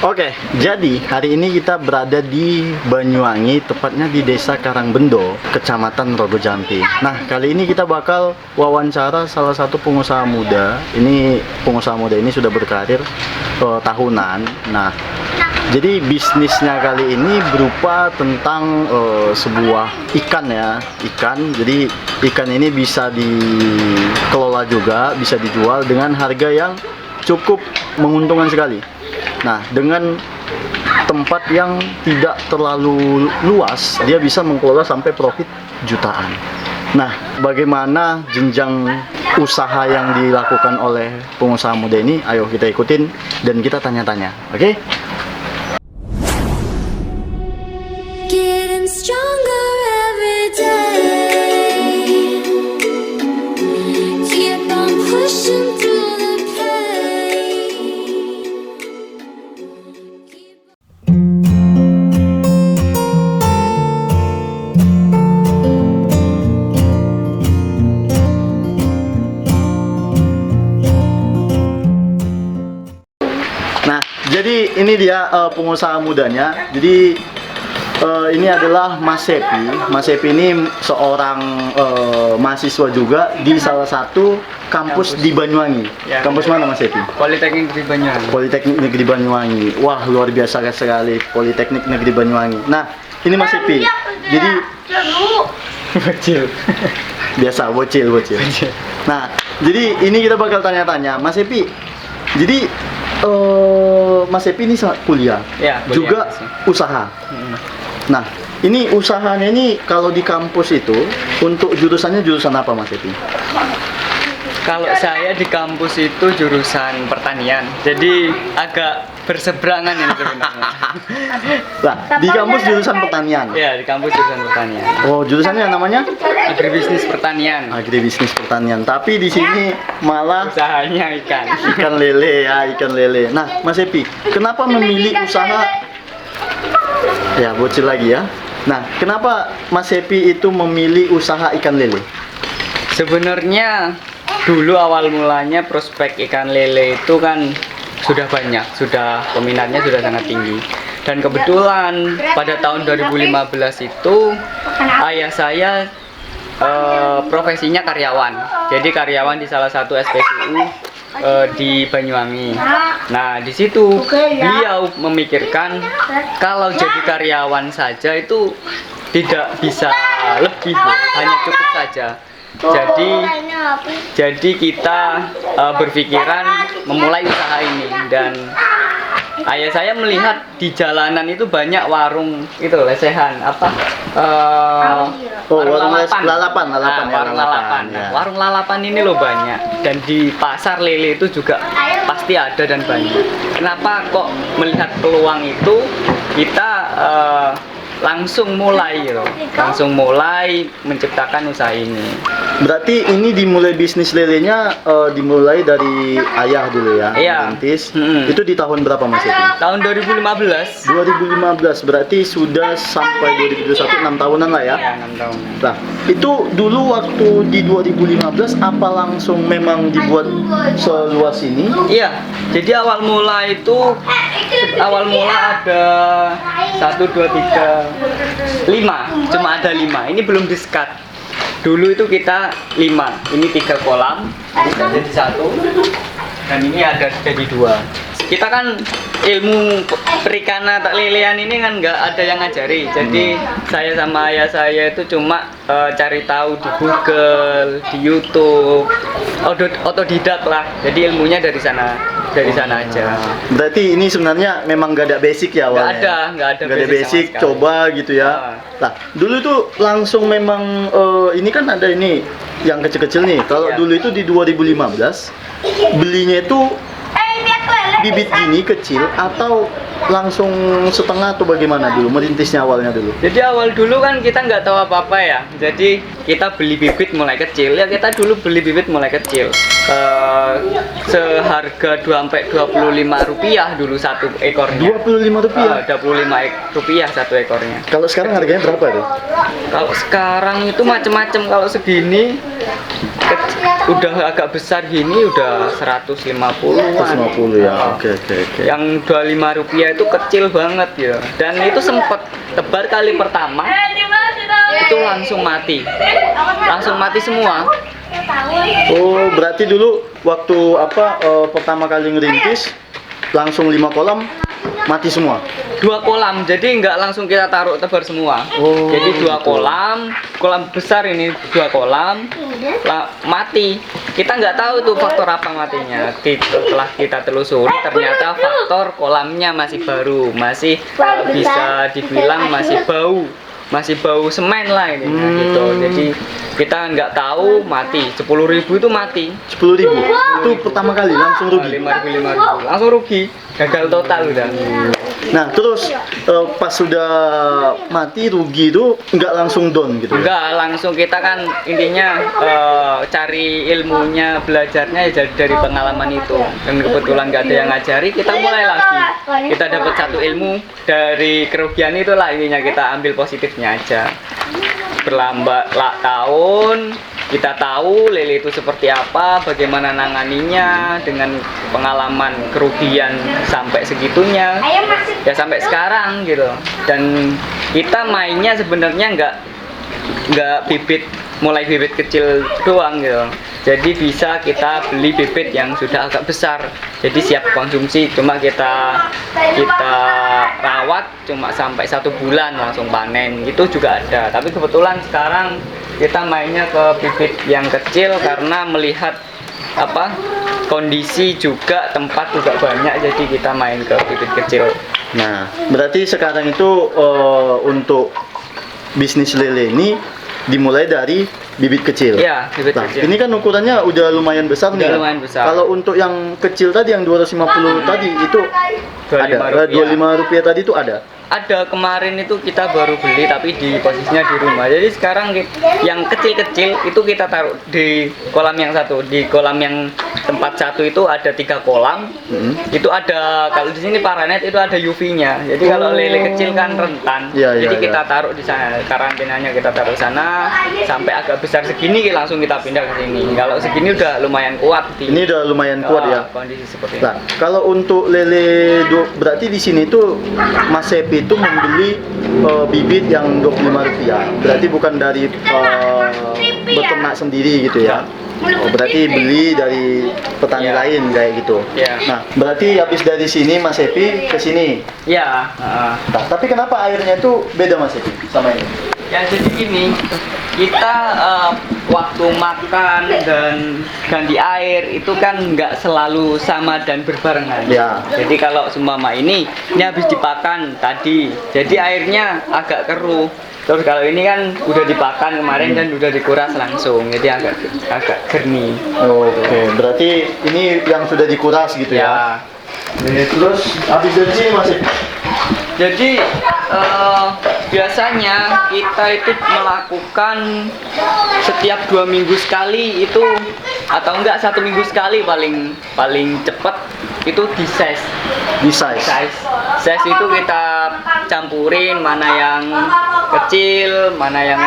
Oke, jadi hari ini kita berada di Banyuwangi, tepatnya di Desa Karangbendo, Kecamatan Rogo Jampi. Nah, kali ini kita bakal wawancara salah satu pengusaha muda. Ini pengusaha muda ini sudah berkarir tahunan. Nah, jadi bisnisnya kali ini berupa tentang sebuah ikan ya, ikan. Jadi ikan ini bisa dikelola juga, bisa dijual dengan harga yang cukup menguntungkan sekali. Nah, dengan tempat yang tidak terlalu luas, dia bisa mengelola sampai profit jutaan. Nah, bagaimana jenjang usaha yang dilakukan oleh pengusaha muda ini? Ayo kita ikutin dan kita tanya-tanya, oke? Getting stronger every day. Keep on pushing through the pain. Nah, jadi ini dia pengusaha mudanya. Jadi ini adalah Mas Sepi. Mas Sepi ini seorang mahasiswa juga di salah satu kampus di Banyuwangi. Ya. Kampus mana Mas Sepi? Politeknik di Banyuwangi. Politeknik Negeri Banyuwangi. Wah, luar biasa sekali Politeknik Negeri Banyuwangi. Nah, ini Mas Sepi. Jadi Kecil. biasa bocil. Nah, jadi ini kita bakal tanya-tanya Mas Sepi. Jadi Mas Sepi ini kuliah, Ya, kuliah juga sih. usaha. Nah, ini usahanya ini kalau di kampus itu untuk jurusannya jurusan apa Mas Sepi? Kalau saya di kampus itu jurusan pertanian, jadi agak berseberangan ini sebenarnya. Nah, di kampus jurusan pertanian. Ya, di kampus jurusan pertanian. Oh, jurusannya namanya Agribisnis pertanian. agribisnis pertanian. Tapi di sini malah Usahanya ikan. ikan lele ya, ikan lele. Nah, Mas Sepi, kenapa memilih usaha? Ya, bocil lagi ya. Nah, kenapa Mas Sepi itu memilih usaha ikan lele? Sebenarnya dulu awal mulanya prospek ikan lele itu kan sudah banyak, sudah peminatnya sudah sangat tinggi. Dan kebetulan pada tahun 2015 itu ayah saya profesinya karyawan. Jadi karyawan di salah satu SPBU di Banyuwangi. Nah, di situ beliau memikirkan kalau jadi karyawan saja itu tidak bisa lebih, hanya cukup saja. Jadi kita berpikiran memulai usaha ini, dan ayah saya melihat di jalanan itu banyak warung itu lesehan Warung lalapan Nah, ya, warung lalapan. ya. Nah, warung lalapan ini loh banyak, dan di pasar lele itu juga pasti ada dan banyak. Kenapa kok melihat peluang itu kita langsung mulai menciptakan usaha ini. Berarti ini dimulai bisnis lelenya dimulai dari ayah dulu ya, Iya. merintis. Mm-mm. Itu di tahun berapa Mas Sepi? Tahun 2015. 2015, berarti sudah sampai 2021, 6 tahunan lah ya. Ya, 6 tahun. Nah, itu dulu waktu di 2015 apa langsung memang dibuat seluas ini? Iya, jadi awal mula ada 1, 2, 3, 5, cuma ada 5. Ini belum di-skat. Dulu itu kita 5, ini 3 kolam, ini jadi 1, dan ini ada jadi 2. Kita kan ilmu perikanan atau lelean ini kan nggak ada yang ngajari. Jadi saya sama ayah saya itu cuma cari tahu di Google, di YouTube, otodidak lah. Jadi ilmunya dari sana aja. Berarti ini sebenarnya memang gak ada basic ya awalnya? Nggak ada Nggak ada basic sama basic, sekali. coba gitu ya. Nah, dulu itu langsung memang ini kan ada ini yang kecil-kecil nih. Kalau Iya. dulu itu di 2015 belinya itu bibit gini kecil atau langsung setengah atau bagaimana dulu merintisnya awalnya dulu? Jadi awal dulu kan kita nggak tahu apa-apa ya. Jadi kita beli bibit mulai kecil. Ya kita dulu beli bibit mulai kecil. Seharga 25 rupiah dulu satu ekornya. 25 rupiah. 25 rupiah satu ekornya. Kalau sekarang harganya berapa tuh? Kalau sekarang itu macam-macam. Kalau segini udah agak besar gini udah 150 150 ya. Oke. Yang 25 rupiah itu kecil banget ya. Dan itu sempat tebar kali pertama itu langsung mati semua. Oh, berarti dulu waktu pertama kali ngerintis langsung 5 kolam mati semua. 2 kolam, jadi nggak langsung kita taruh tebar semua. Oh, jadi 2 gitu. kolam besar ini 2 kolam mati. Kita nggak tahu tuh faktor apa matinya. Setelah kita telusuri ternyata faktor kolamnya masih baru, masih bisa dibilang masih bau semen lah ini gitu. Jadi kita nggak tahu mati 10.000 itu mati. 10.000 itu pertama kali langsung rugi. 5.000 langsung rugi, gagal total udah. Nah terus pas sudah mati rugi itu nggak langsung down gitu ya? Enggak, langsung kita kan intinya cari ilmunya, belajarnya ya dari pengalaman itu. Dan kebetulan nggak ada yang ngajari, kita mulai lagi. Kita dapat satu ilmu dari kerugian itulah, intinya kita ambil positifnya aja. Berlambat tahun, kita tahu lele itu seperti apa, bagaimana nanganinya dengan pengalaman kerugian sampai segitunya, ya sampai sekarang gitu. Dan kita mainnya sebenarnya nggak mulai bibit kecil doang gitu. Jadi bisa kita beli bibit yang sudah agak besar, jadi siap konsumsi. Cuma kita rawat cuma sampai 1 bulan langsung panen, itu juga ada. Tapi kebetulan sekarang kita mainnya ke bibit yang kecil karena melihat kondisi juga, tempat juga banyak, jadi kita main ke bibit kecil. Nah berarti sekarang itu untuk bisnis lele ini dimulai dari bibit kecil. Iya, bibit Nah, kecil. ini kan ukurannya udah lumayan besar nih. Udah ya? lumayan besar. Kalau untuk yang kecil tadi yang 250 tadi itu 25 ada. rupiah. 25 rupiah tadi itu ada. Ada, kemarin itu kita baru beli tapi di posisinya di rumah. Jadi sekarang yang kecil-kecil itu kita taruh di kolam yang satu. Di kolam yang tempat satu itu ada 3 kolam. Itu ada, kalau di sini paranet itu ada UV-nya. Jadi kalau lele kecil kan rentan. Iya, Jadi iya, kita taruh di sana. Karantinanya kita taruh sana sampai agak besar segini langsung kita pindah ke sini. Kalau segini udah lumayan kuat. Ini udah lumayan kuat ya. Kondisi seperti ini. Nah, kalau untuk lele berarti di sini tuh Mas Sepi itu membeli bibit yang 25 rupiah. Berarti bukan dari beternak sendiri gitu ya. Oh, berarti beli dari petani Ya. lain kayak gitu. Ya. Nah, berarti habis dari sini Mas Sepi ke sini. Ya. Nah, tapi kenapa airnya itu beda Mas Sepi sama ini? Ya jadi gini, kita waktu makan dan ganti air itu kan nggak selalu sama dan berbarengan. Ya. Jadi kalau seumpama ini habis dipakan tadi, jadi airnya agak keruh. Terus kalau ini kan udah dipakan kemarin dan udah dikuras langsung, jadi agak jernih. Oke, berarti ini yang sudah dikuras gitu ya. Terus habis dari sini Mas Sepi. Jadi biasanya kita itu melakukan setiap 2 minggu sekali itu, atau enggak 1 minggu sekali paling cepat itu di size. Di size. Size itu kita campurin mana yang kecil, mana yang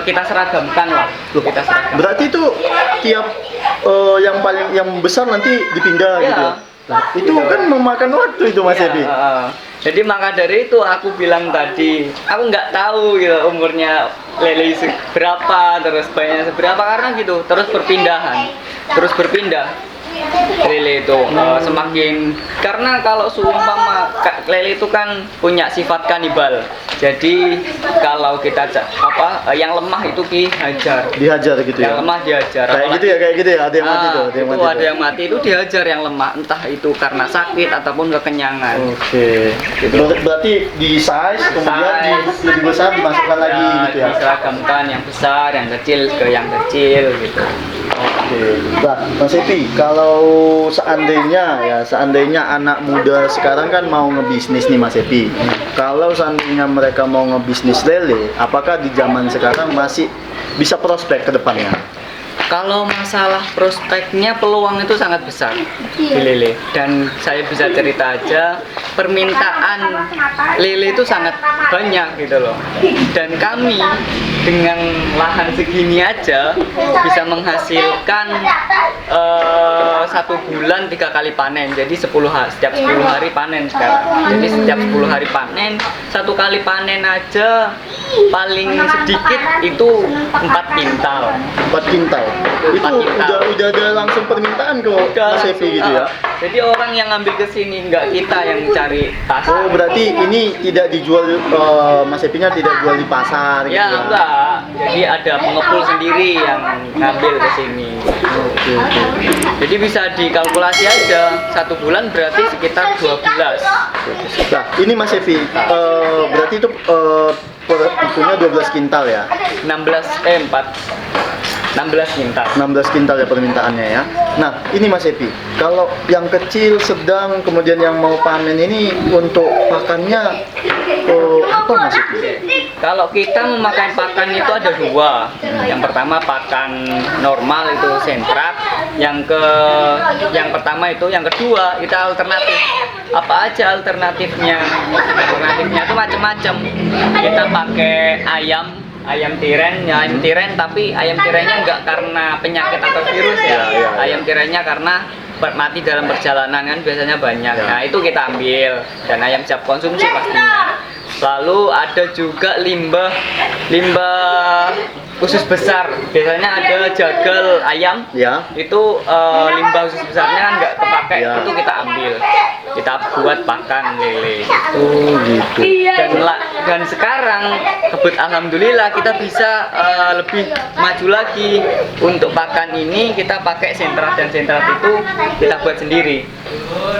kita seragamkan lah. Kita seragamkan. Berarti itu tiap yang besar nanti dipindah Iya. gitu. Nah, itu kan memakan waktu itu Mas Iya, Sepi. jadi maka dari itu aku bilang tadi, aku nggak tahu gitu umurnya lele berapa, terus banyak seberapa, karena gitu terus berpindah lele itu semakin, karena kalau seumpama lele itu kan punya sifat kanibal. Jadi kalau kita yang lemah itu dihajar. Dihajar gitu Yang ya. lemah dihajar. Kayak gitu ya, ada yang mati tuh, Ada yang mati itu dihajar yang lemah, entah itu karena sakit ataupun kekenyangan. Oke. Berarti di size kemudian lebih besar dimasukkan lagi gitu ya. Diseragamkan yang besar, yang kecil ke yang kecil gitu. Oke. Nah, Mas Sepi, kalau seandainya anak muda sekarang kan mau ngebisnis nih Mas Sepi. Kalau seandainya mereka mau ngebisnis lele, apakah di zaman sekarang masih bisa prospek ke depannya? Kalau masalah prospeknya, peluang itu sangat besar di lele. Dan saya bisa cerita aja, permintaan lele itu sangat banyak gitu loh. Dan kami dengan lahan segini aja bisa menghasilkan 1 bulan 3 kali panen. Jadi setiap 10 hari panen sekarang. Jadi setiap 10 hari panen, 1 kali panen aja paling sedikit itu 4 kintal. 4 kintal. Itu 4 kintal. udah ada langsung permintaan ke Mas Evi gitu ya. Jadi orang yang ngambil ke sini, nggak kita yang cari pasar. Oh, berarti ini tidak dijual, Mas Evinya tidak jual di pasar gitu Ya ya? enggak. Jadi ada pengepul sendiri yang ngambil ke sini. Oke, oke. Jadi bisa dikalkulasi aja 1 bulan berarti sekitar 12. Nah, ini Mas Evi, berarti itu itunya 12 kintal ya? 16 kintal. 16 kintal ya permintaannya ya. Nah, ini Mas Evi, kalau yang kecil, sedang, kemudian yang mau panen ini untuk pakannya apa Mas Evi? Kalau kita memakai pakan itu ada 2. Yang pertama pakan normal itu sentrat. Yang pertama itu, yang kedua kita alternatif. Apa aja alternatifnya? Alternatifnya itu macam-macam. Kita pakai ayam tiren, tapi ayam tirennya enggak karena penyakit atau virus ya. Ya. Ayam tirennya karena mati dalam perjalanan kan biasanya banyak. Ya. Nah, itu kita ambil dan ayam siap konsumsi pastinya. Lalu ada juga limbah usus besar. Biasanya ada jagal ayam. Ya. Itu limbah usus besarnya kan nggak kepake, Ya. itu kita ambil. Kita buat pakan lele. Oh, gitu. Dan sekarang alhamdulillah kita bisa lebih maju lagi. Untuk pakan ini kita pakai sentrat, dan sentrat itu kita buat sendiri.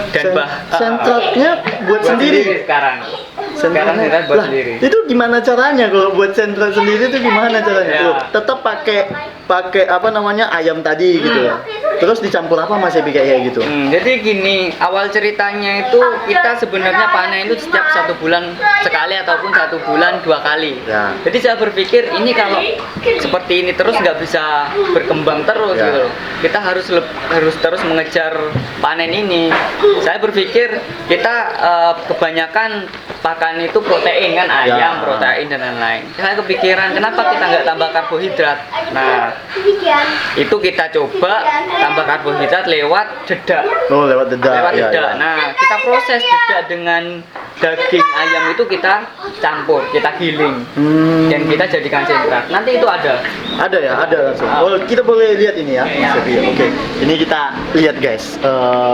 Dan Sentratnya buat sendiri. sekarang sentrat buat Lah, sendiri. itu gimana caranya kalau buat sentrat sendiri itu gimana caranya? Ya. Tuh, tetap pakai apa namanya ayam tadi gitu ya. Terus dicampur apa Mas Evi kayak gitu? Jadi gini, awal ceritanya itu kita sebenarnya panen itu setiap 1 bulan sekali ataupun 1 bulan 2 kali. Ya. Jadi saya berpikir ini kalau seperti ini terus nggak bisa berkembang terus Ya. gitu loh. Kita harus terus mengejar panen ini. Saya berpikir kita kebanyakan pakan itu protein kan, ayam, Ya. protein dan lain-lain. Saya kepikiran kenapa kita nggak tambah karbohidrat. Nah, itu kita coba tambah karbohidrat lewat dedak. Oh, lewat dedak. Lewat Ya, dedak. ya. Nah, kita proses dedak dengan daging ayam itu kita campur, kita giling, dan kita jadikan sentrat. Nanti itu ada. Ada ya, ada langsung. Oh, kita boleh lihat ini ya, Mas Evi. Oke. Ini kita lihat guys,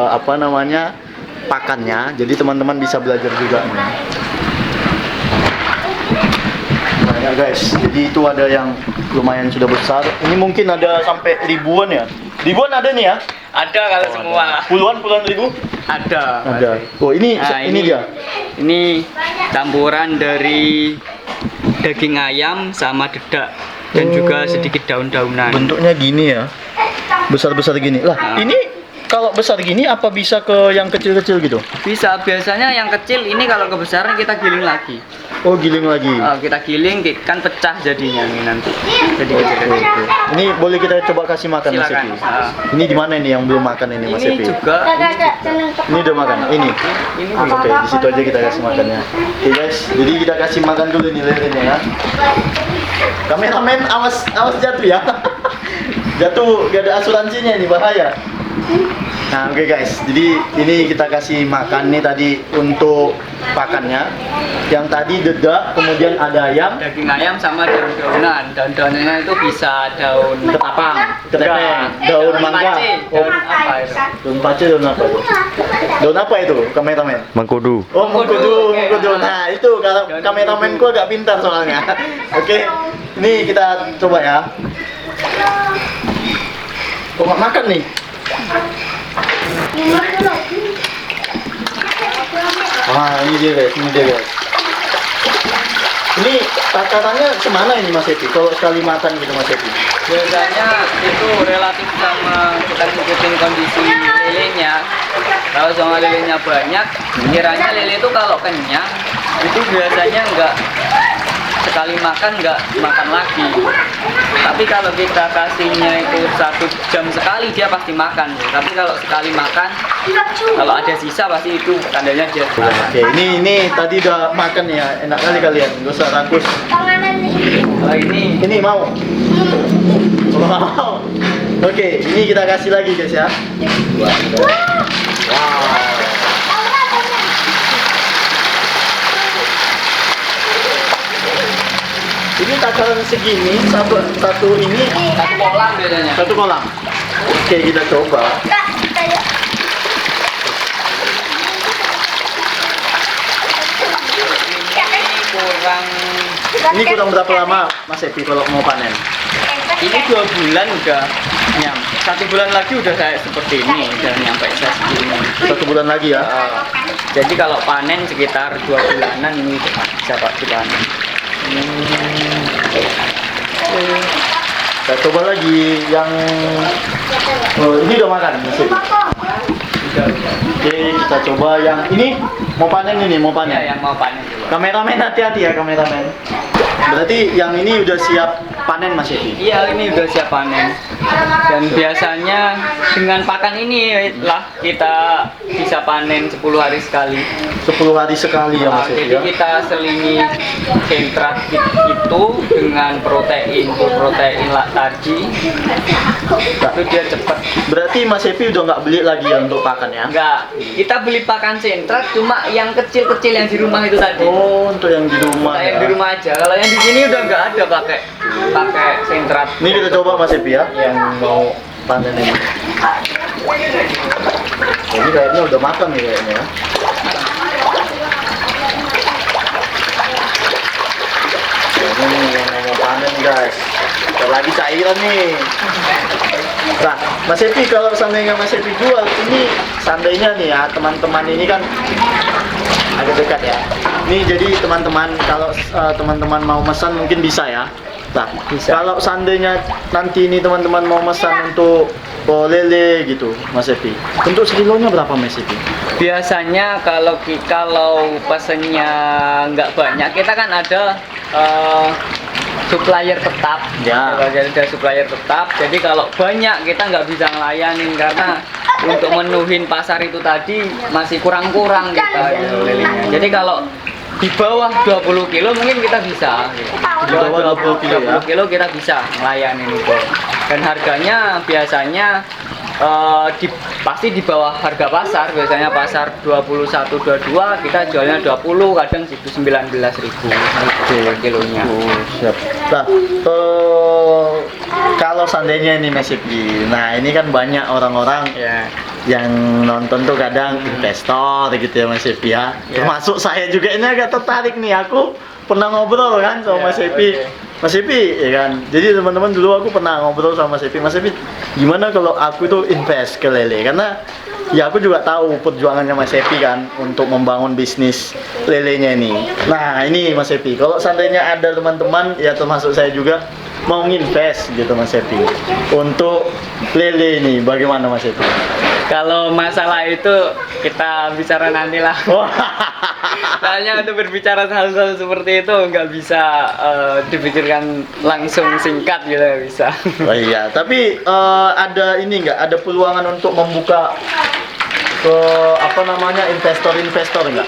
apa namanya? Pakannya. Jadi teman-teman bisa belajar juga nih. Nah, ya guys, jadi itu ada yang lumayan sudah besar. Ini mungkin ada sampai ribuan ya. Ribuan ada nih ya? Ada kalau semua. Puluhan ribu? Ada. Ada. Oh, ini Nah, ini dia. Ini campuran dari daging ayam sama dedak dan juga sedikit daun-daunan. Bentuknya gini ya. Besar-besar gini. Lah, Nah. ini kalau besar gini apa bisa ke yang kecil-kecil gitu? Bisa, biasanya yang kecil ini kalau kebesaran kita giling lagi. Oh, giling lagi. Kita giling kan pecah jadinya ini nanti. Jadi kecil. Oke. Ini boleh kita coba kasih makan Mas Silakan. Evi. Ini di mana ini yang belum makan ini Mas Ini Evi? juga Ini udah makan. Ini. ini Oke, di situ aja kita kasih makannya. Oke guys, jadi kita kasih makan dulu nih lelenya ya. Kameramen awas jatuh ya. Jatuh gak ada asuransinya ini bahaya. Nah, oke guys, jadi ini kita kasih makan nih tadi untuk pakannya. Yang tadi dedak, kemudian ada ayam, daging ayam sama daun-daunan. Daun-daunannya itu bisa daun ketapang, ketepeng, daun mangga. pace, Oh, daun apa itu? daun pace, daun apa itu? Daun apa itu, kameramen? Mengkudu. Oh, mengkudu, Oke. mengkudu. Nah, itu kalau kameramenku agak pintar soalnya. Oke, ini kita coba ya. Kok nggak makan nih? Wah, ini dia guys, Ini takarannya kemana ini Mas Evi? Kalau sekali makan gitu Mas Evi? Biasanya itu relatif sama kita ngikutin kondisi lelenya. Kalau sama lelenya banyak, kiranya lele itu kalau kenyang itu biasanya enggak sekali makan nggak makan lagi. Tapi kalau kita kasihnya itu 1 jam sekali dia pasti makan. Tapi kalau sekali makan, kalau ada sisa pasti itu tandanya dia. Oke, ini tadi udah makan ya, enak kali kalian, gak usah rakus. Kalau ini mau. Wow. Oke, ini kita kasih lagi guys ya. Wow. Ini takaran segini satu ini satu kolam biasanya. satu kolam. Oke, kita coba. Ini kurang berapa lama Mas Epi kalau mau panen? Ini 2 bulan udah nyam. 1 bulan lagi udah saya seperti ini, udah nyampe saya segini. 1 bulan lagi ya. Jadi kalau panen sekitar 2 bulanan ini bisa Pak dipanen. Kita coba lagi yang ini udah makan Mas Epi. Oke, kita coba yang ini mau panen Ya, yang mau panen juga. Kameramen hati-hati ya kameramen. Berarti yang ini udah siap panen Mas Epi. Iya, ini udah siap panen. Dan biasanya dengan pakan ini lah kita bisa panen 10 hari sekali. 10 hari sekali ya Mas Epi Jadi ya. kita selingi sentrat itu dengan protein lah tadi. Itu dia cepat. Berarti Mas Epi udah nggak beli lagi ya untuk pakan ya? Enggak, kita beli pakan sentrat cuma yang kecil-kecil yang di rumah itu tadi. Oh, untuk yang di rumah. Nah, yang Ya. di rumah aja. Kalau yang di sini udah nggak ada pakai sentrat. Ini kita coba Mas Epi ya, yang mau panen ini. Ini kayaknya udah makan nih kayaknya ya. Ini yang mau panen guys. Ntar lagi cairan nih. Nah, Mas Epi kalau seandainya Mas Epi jual ini, seandainya nih ya teman-teman ini kan agak dekat ya. Ini jadi teman-teman kalau teman-teman mau pesan mungkin bisa ya. Nah, Bisa. kalau seandainya nanti ini teman-teman mau pesan untuk lele gitu, Mas Epi. Untuk sekilonya berapa Mas Epi? Biasanya kalau pesennya nggak banyak, kita kan ada supplier tetap. Ya. Jadi ada supplier tetap. Jadi kalau banyak kita nggak bisa ngelayanin karena untuk menuhin pasar itu tadi masih kurang-kurang kita gitu lelenya. Jadi kalau di bawah 20 kilo mungkin kita bisa. Gitu. Di bawah 20 kilo ya? 20 kilo kita bisa ngelayanin itu. Dan harganya biasanya pasti di bawah harga pasar. Biasanya pasar 21 22, kita jualnya 20, kadang situ 19.000 per kilonya. Oh, siap. Nah, kalau seandainya ini Mas Epi, nah ini kan banyak orang-orang Ya. yang nonton tuh kadang investor gitu ya Mas Epi ya. Ya. Termasuk saya juga ini agak tertarik nih. Aku pernah ngobrol kan sama Ya, Mas Epi. oke. Mas Epi, ya kan. Jadi teman-teman dulu aku pernah ngobrol sama Mas Epi. Mas Epi, gimana kalau aku itu invest ke lele? Karena ya aku juga tahu perjuangannya Mas Epi kan untuk membangun bisnis lelenya ini. Nah, ini Mas Epi, kalau seandainya ada teman-teman ya termasuk saya juga mau nginvest gitu Mas Epi untuk lele ini, bagaimana Mas Epi? Kalau masalah itu kita bicara nanti lah. Wah. Soalnya untuk berbicara hal-hal seperti itu nggak bisa dipikirkan langsung singkat gitu, nggak bisa. Oh iya, tapi ada ini nggak? Ada peluangan untuk membuka ke apa namanya investor-investor nggak?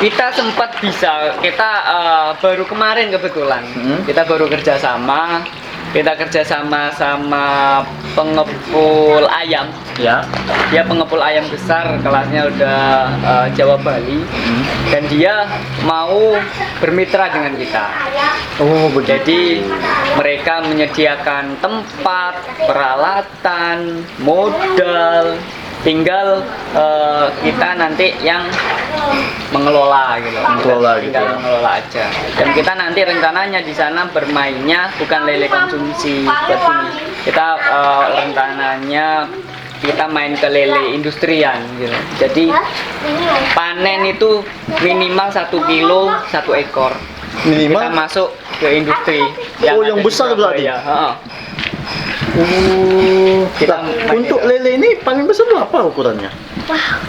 Kita sempat bisa, kita baru kemarin kebetulan kita baru kerjasama sama pengepul ayam. Ya. Dia pengepul ayam besar, kelasnya udah Jawa Bali, dan dia mau bermitra dengan kita. Oh, Jadi mereka menyediakan tempat, peralatan, modal, tinggal kita nanti yang mengelola gitu. Mengelola gitu Tinggal ya. mengelola aja. Dan kita nanti rencananya di sana bermainnya bukan lele konsumsi seperti ini. Kita rencananya kita main ke lele industrian gitu. Jadi panen itu minimal 1 kilo 1 ekor. Minimal. Kita masuk ke industri. Oh, yang ada di besar berarti? Surabaya. Heeh. Kita untuk lele ini paling besar berapa ukurannya?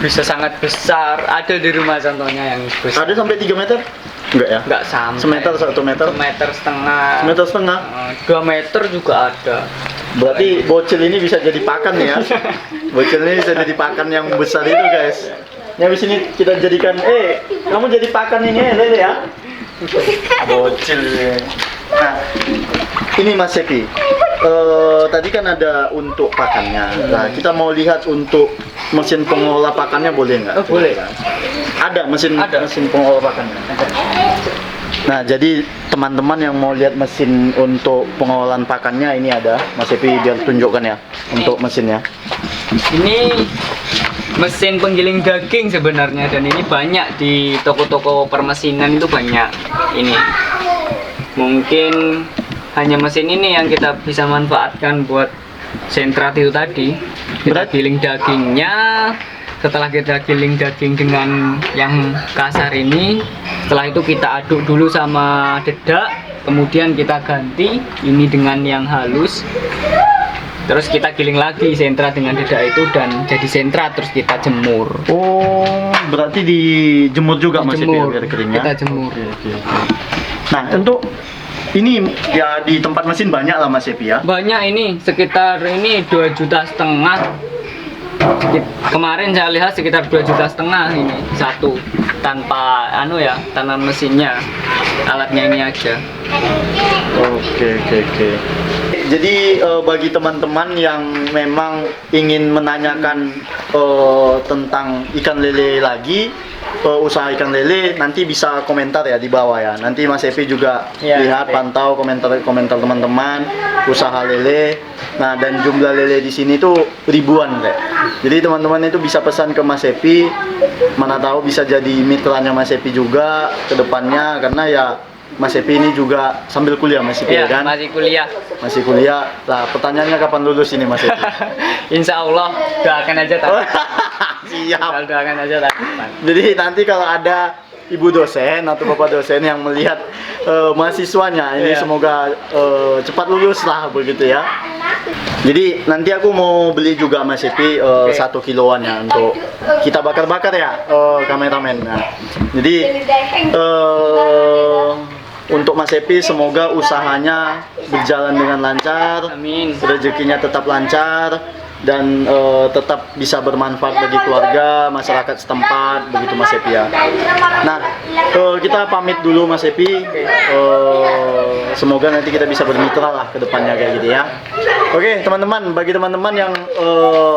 Bisa sangat besar. Ada di rumah contohnya yang besar. Ada sampai 3 meter? Enggak ya? Enggak sampai. Semeter, 1 meter? Semeter setengah. Semeter setengah. 2 meter juga ada. Berarti bocil ini bisa jadi pakan ya? Bocil ini bisa jadi pakan yang besar itu guys. Yang di sini kita jadikan, kamu jadi pakan ini lele ya? Bocil. Nah, ini Mas Sepi. Tadi kan ada untuk pakannya. Nah, kita mau lihat untuk mesin pengolah pakannya boleh nggak? Oh, boleh. Ada mesin Ada. mesin pengolah pakannya. Nah, jadi teman-teman yang mau lihat mesin untuk pengolahan pakannya ini ada. Mas Sepi biar tunjukkan ya untuk mesinnya. Ini mesin penggiling daging sebenarnya, dan ini banyak di toko-toko permesinan itu banyak. Ini mungkin hanya mesin ini yang kita bisa manfaatkan buat sentrat itu tadi. Kita giling dagingnya. Setelah kita giling daging dengan yang kasar ini, setelah itu kita aduk dulu sama dedak, kemudian kita ganti ini dengan yang halus. Terus kita giling lagi sentra dengan dedak itu dan jadi sentra, terus kita jemur. Oh, berarti dijemur juga Mas Sepi ya, Jemur. biar keringnya. Kita jemur. Oke. Nah, untuk ini ya di tempat mesin banyak lah Mas Sepi ya. Banyak ini, sekitar ini 2,5 juta. Kemarin saya lihat sekitar 2,5 juta ini satu, tanpa tanpa mesinnya, alatnya ini aja. Oke. Jadi bagi teman-teman yang memang ingin menanyakan tentang ikan lele lagi, usaha ikan lele, nanti bisa komentar ya di bawah ya. Nanti Mas Epi juga Ya, lihat, oke. pantau komentar teman-teman usaha lele. Nah, dan jumlah lele di sini tuh ribuan, Rek. Jadi teman-teman itu bisa pesan ke Mas Epi, mana tahu bisa jadi mitranya Mas Epi juga ke depannya, karena ya Mas Epi ini juga sambil kuliah Mas Epi Iya, kan? masih kuliah. Masih kuliah. Lah, pertanyaannya kapan lulus ini Mas Epi? Insya Allah, doakan aja tahun. Siap. Doakan aja tahun depan. Jadi nanti kalau ada ibu dosen atau bapak dosen yang melihat mahasiswanya ini, Iya. semoga cepat lulus lah begitu ya. Jadi nanti aku mau beli juga Mas Epi 1 kiloan ya untuk kita bakar-bakar ya, kameramen. Nah, jadi untuk Mas Epi semoga usahanya berjalan dengan lancar, Amin. rezekinya tetap lancar, dan tetap bisa bermanfaat bagi keluarga, masyarakat setempat, begitu Mas Epi ya. Nah, kita pamit dulu Mas Epi. Semoga nanti kita bisa bermitra lah ke depannya kayak gitu ya. Oke teman-teman, bagi teman-teman yang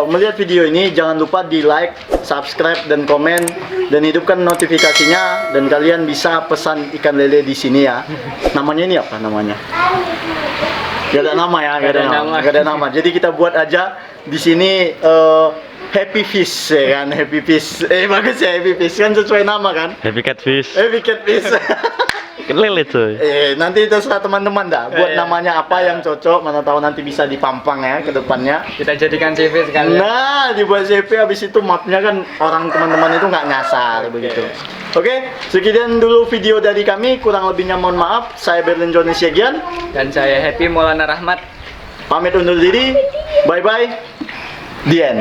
melihat video ini, jangan lupa di like, subscribe, dan komen, dan hidupkan notifikasinya, dan kalian bisa pesan ikan lele di sini ya. Namanya ini apa namanya? Gak ada nama ya, gak ada nama. Jadi kita buat aja di sini Happy Fish ya kan, Happy Fish. Bagus ya, Happy Fish kan sesuai nama kan? Happy Catfish. Happy Catfish. Lele coy. Nanti terserah teman-teman dah buat namanya apa yang cocok, mana tahu nanti bisa dipampang ya ke depannya. Kita jadikan CV sekalian. Nah, dibuat CP, habis itu mapnya kan orang teman-teman itu nggak nyasar begitu. Oke, sekian dulu video dari kami, kurang lebihnya mohon maaf. Saya Berlin Johnny Syegian, Dan saya Happy Maulana Rahmat. pamit undur diri. Bye bye. The end.